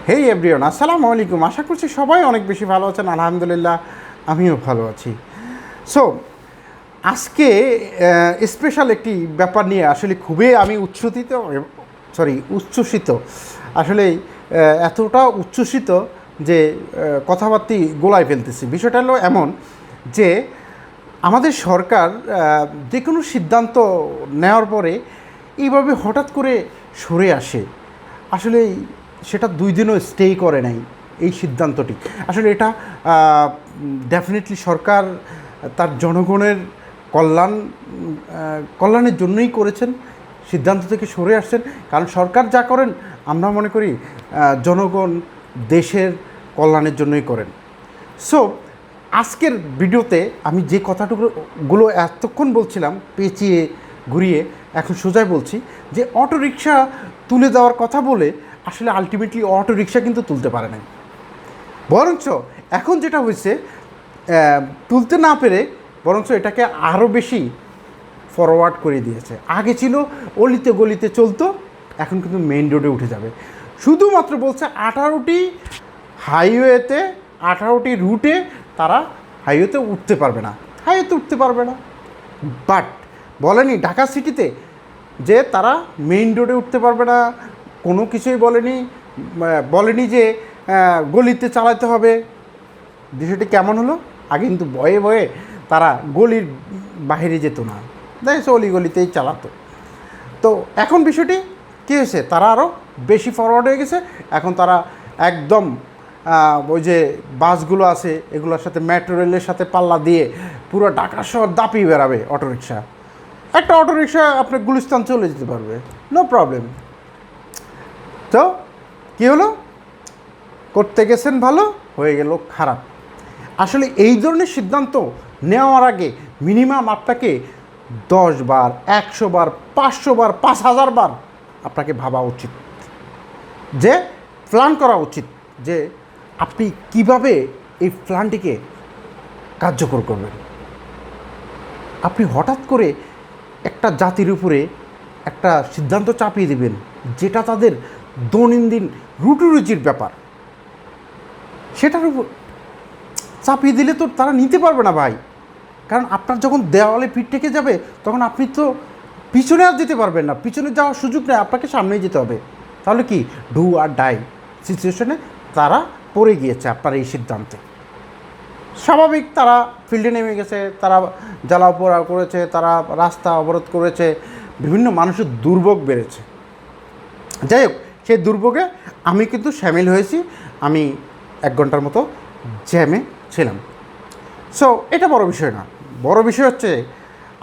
হেই everyone, আসসালামু আলাইকুম। আশা করছি সবাই অনেক বেশি ভালো আছেন। আলহামদুলিল্লাহ, আমিও ভালো আছি। সো আজকে স্পেশাল একটি ব্যাপার নিয়ে আসলে খুবই আমি উচ্ছ্বসিত। আসলে এতটা উচ্ছ্বসিত যে কথাবার্তি গোলায় ফেলতেছি। বিষয়টা হলো এমন যে আমাদের সরকার যে কোনো সিদ্ধান্ত নেওয়ার পরে এইভাবে হঠাৎ করে সরে আসে। আসলে সেটা 2 দিনও স্টে করে নাই এই সিদ্ধান্তটি। আসলে এটা ডেফিনেটলি সরকার তার জনগণের কল্যাণের জন্যই করেছেন, সিদ্ধান্ত থেকে সরে আসছেন। কারণ সরকার যা করেন আমরা মনে করি জনগণ দেশের কল্যাণের জন্যই করেন। সো আজকের ভিডিওতে আমি যে কথাগুলো এতক্ষণ বলছিলাম পেঁচিয়ে ঘুরিয়ে, এখন সোজাই বলছি যে অটোরিকশা তুলে দেওয়ার কথা বলে আসলে আলটিমেটলি অটোরিকশা কিন্তু তুলতে পারে নাই। বরঞ্চ এখন যেটা হয়েছে, তুলতে না পেরে বরঞ্চ এটাকে আরও বেশি ফরওয়ার্ড করে দিয়েছে। আগে ছিল অলিতে গলিতে চলতো, এখন কিন্তু মেইন রোডে উঠে যাবে। শুধুমাত্র বলছে 18টি হাইওয়েতে, 18টি রুটে তারা হাইওয়েতে উঠতে পারবে না। বাট বলেনি ঢাকা সিটিতে যে তারা মেইন রোডে উঠতে পারবে না, কোনো কিছুই বলেনি যে গলিতে চালাতে হবে। বিষয়টি কেমন হলো? আগে কিন্তু ভয়ে ভয়ে তারা গলির বাইরে যেত না, দেখছো অলিগলিতেই চালাতো। তো এখন বিষয়টি কী হয়েছে, তারা আরও বেশি ফরওয়ার্ড হয়ে গেছে। এখন তারা একদম ওই যে বাসগুলো আছে এগুলোর সাথে মেট্রো রেলের সাথে পাল্লা দিয়ে পুরো ঢাকা শহর দাপিয়ে বেড়াবে অটোরিকশা। একটা অটোরিকশা আপনার গুলিস্তান চলে যেতে পারবে, নো প্রবলেম। তো কী হলো, করতে গেছেন ভালো, হয়ে গেল খারাপ। আসলে এই ধরনের সিদ্ধান্ত নেওয়ার আগে মিনিমাম আপনাকে 10 বার, 100 বার, 500 বার, 5000 বার আপনাকে ভাবা উচিত, যে প্ল্যান করা উচিত যে আপনি কিভাবে এই প্ল্যানটিকে কার্যকর করবেন। আপনি হঠাৎ করে একটা জাতির উপরে একটা সিদ্ধান্ত চাপিয়ে দেবেন যেটা তাদের দৈনন্দিন রুটিরুচির ব্যাপার, সেটার উপর চাপিয়ে দিলে তো তারা নিতে পারবে না ভাই। কারণ আপনার যখন দেওয়ালে পিঠ থেকে যাবে তখন আপনি তো পিছনে আর যেতে পারবেন না, পিছনে যাওয়ার সুযোগ নেই, আপনাকে সামনেই যেতে হবে। তাহলে কি ডু আর ডাই সিচুয়েশনে তারা পড়ে গিয়েছে আপনার এই সিদ্ধান্তে। স্বাভাবিক, তারা ফিল্ডে নেমে গেছে, তারা জ্বালাও পোড়া করেছে, তারা রাস্তা অবরোধ করেছে, বিভিন্ন মানুষের দুর্ভোগ বেড়েছে। যাই হোক, সেই দুর্ভোগে আমি কিন্তু সামিল হয়েছি। আমি 1 ঘন্টার মতো জ্যামে ছিলাম। সো এটা বড় বিষয় না, বড় বিষয় হচ্ছে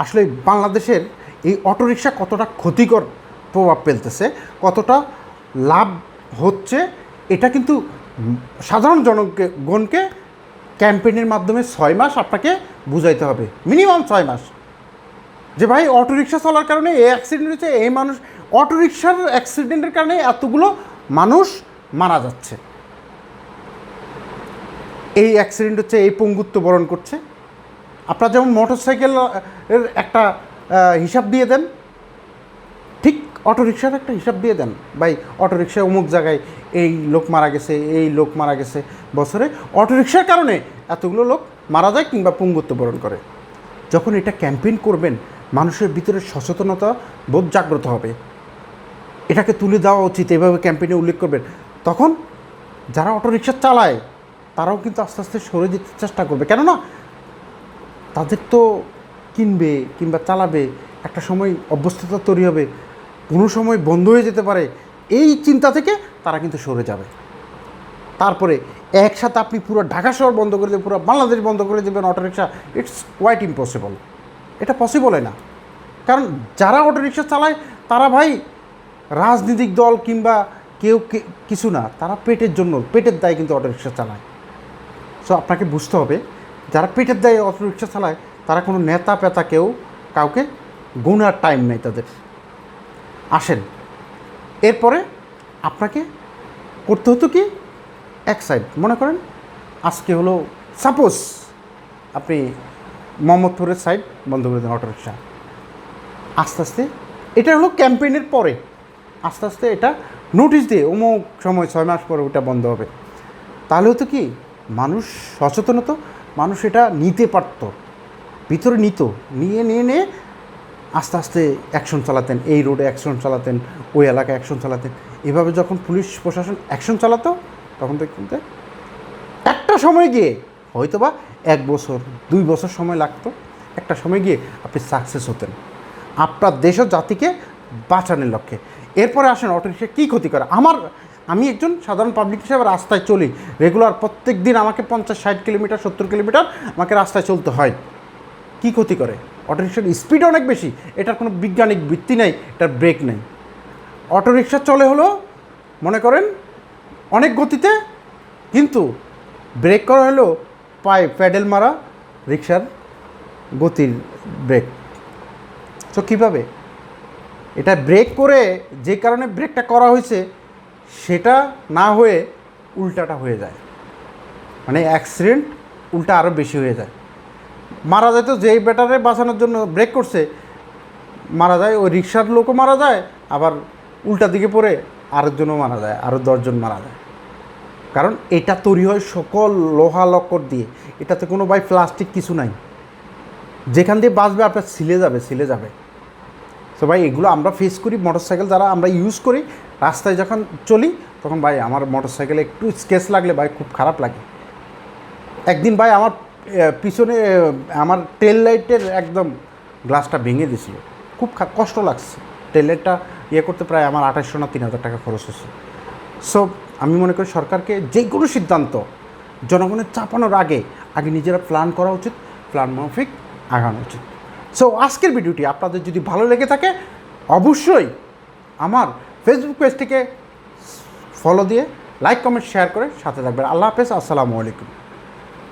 আসলে বাংলাদেশের এই অটোরিকশা কতটা ক্ষতিকর প্রভাব ফেলতেছে, কতটা লাভ হচ্ছে, এটা কিন্তু সাধারণ জনগণকে ক্যাম্পেইনের মাধ্যমে 6 মাস আপনাকে বুঝাইতে হবে, মিনিমাম 6 মাস, যে ভাই অটোরিকশা চলার কারণে এই অ্যাক্সিডেন্ট হয়েছে, এই মানুষ অটোরিকশার অ্যাক্সিডেন্টের কারণে এতগুলো মানুষ মারা যাচ্ছে, এই অ্যাক্সিডেন্ট হচ্ছে, এই পঙ্গুত্ব বরণ করছে। আপনারা যেমন মোটরসাইকেলের একটা হিসাব দিয়ে দেন, ঠিক অটোরিকশার একটা হিসাব দিয়ে দেন, ভাই অটোরিকশায় অমুক জায়গায় এই লোক মারা গেছে বছরে, অটোরিকশার কারণে এতগুলো লোক মারা যায় কিংবা পঙ্গুত্ব বরণ করে। যখন এটা ক্যাম্পেইন করবেন, মানুষের ভিতরে সচেতনতা বোধ জাগ্রত হবে, এটাকে তুলে দেওয়া উচিত, এভাবে ক্যাম্পেইনে উল্লেখ করবেন, তখন যারা অটোরিকশা চালায় তারাও কিন্তু আস্তে আস্তে সরে যেতে চেষ্টা করবে। কেননা তাদের তো কিনবে কিংবা চালাবে, একটা সময় অভ্যস্ততা তৈরি হবে, কোনো সময় বন্ধ হয়ে যেতে পারে, এই চিন্তা থেকে তারা কিন্তু সরে যাবে। তারপরে একসাথে আপনি পুরো ঢাকা শহর বন্ধ করে দেবেন, পুরো বাংলাদেশ বন্ধ করে দেবেন অটোরিকশা, ইটস কোয়াইট ইম্পসিবল। এটা পসিবলই না। কারণ যারা অটোরিকশা চালায় তারা ভাই রাজনৈতিক দল কিংবা কেউ কিছু না, তারা পেটের দায়ে কিন্তু অটোরিকশা চালায়। সো আপনাকে বুঝতে হবে, যারা পেটের দায়ে অটোরিকশা চালায় তারা কোনো নেতা পেতা কাউকে গোনার টাইম নেই তাদের। আসেন, এরপরে আপনাকে করতে হতো কি, এক সাইড মনে করেন আজকে হলো সাপোজ আপনি মোহাম্মদপুরের সাইড বন্ধ করে দেন অটোরিকশা, আস্তে আস্তে এটা হলো ক্যাম্পেইনের পরে, আস্তে আস্তে এটা নোটিশ দিয়ে অমুক সময় 6 মাস পরে ওটা বন্ধ হবে, তাহলে হতো কি মানুষ সচেতন হতো, মানুষ এটা নিতে পারত, ভিতরে নিয়ে আস্তে আস্তে অ্যাকশন চালাতেন, এই রোডে অ্যাকশন চালাতেন, ওই এলাকায় অ্যাকশন চালাতেন। এভাবে যখন পুলিশ প্রশাসন অ্যাকশন চালাতো তখন দেখতেন একটা সময় গিয়ে হয়তো বা 1 বছর 2 বছর সময় লাগতো, একটা সময় গিয়ে আপনি সাকসেস হতেন আপনার দেশ ও জাতিকে বাঁচানোর লক্ষ্যে। এরপরে আসেন অটোরিক্সা কী ক্ষতি করে। আমি একজন সাধারণ পাবলিক হিসেবে রাস্তায় চলি রেগুলার, প্রত্যেক দিন আমাকে 50-60 কিলোমিটার 70 কিলোমিটার আমাকে রাস্তায় চলতে হয়। কী ক্ষতি করে? অটোরিক্সার স্পিড অনেক বেশি, এটার কোনো বৈজ্ঞানিক ভিত্তি নেই, এটার ব্রেক নেই। অটোরিক্সা চলে হলো মনে করেন অনেক গতিতে, কিন্তু ব্রেক করা হলো পায়ে প্যাডেল মারা রিক্সার গতির ব্রেক। তো কীভাবে এটা ব্রেক করে, যে কারণে ব্রেকটা করা হয়েছে সেটা না হয়ে উল্টাটা হয়ে যায়, মানে অ্যাক্সিডেন্ট উল্টা আরও বেশি হয়ে যায়। মারা যায় তো যেই ব্যাটারে বাঁচানোর জন্য ব্রেক করছে মারা যায়, ওই রিক্সার লোকও মারা যায়, আবার উল্টা দিকে পড়ে আরেকজনও মারা যায়, আরও 10 জন মারা যায়। কারণ এটা তৈরি হয় সকল লোহা লক্কর দিয়ে, এটাতে কোনো প্লাস্টিক কিছু নাই, যেখান দিয়ে বাঁচবে আপনার ছিলে যাবে। তো ভাই এগুলো আমরা ফেস করি, মোটরসাইকেল যারা আমরা ইউজ করি, রাস্তায় যখন চলি তখন ভাই আমার মোটরসাইকেলে একটু স্কেচ লাগলে ভাই খুব খারাপ লাগে। একদিন ভাই আমার পিছনে আমার টেল লাইটের একদম গ্লাসটা ভেঙে দিয়েছিল, খুব কষ্ট লাগছে। টেল লাইটটা করতে প্রায় আমার 2800 না 3000 টাকা খরচ হচ্ছে। সো আমি মনে করি সরকারকে যে কোনো সিদ্ধান্ত জনগণের চাপানোর আগে নিজেরা প্ল্যান করা উচিত, প্ল্যান মাফিক আগানো উচিত। সো আজকের ভিডিওটি আপনাদের যদি ভালো লেগে থাকে অবশ্যই আমার ফেসবুক পেজটিকে ফলো দিয়ে লাইক কমেন্ট শেয়ার করে সাথে থাকবেন। আল্লাহ হাফেজ, আসসালামু আলাইকুম।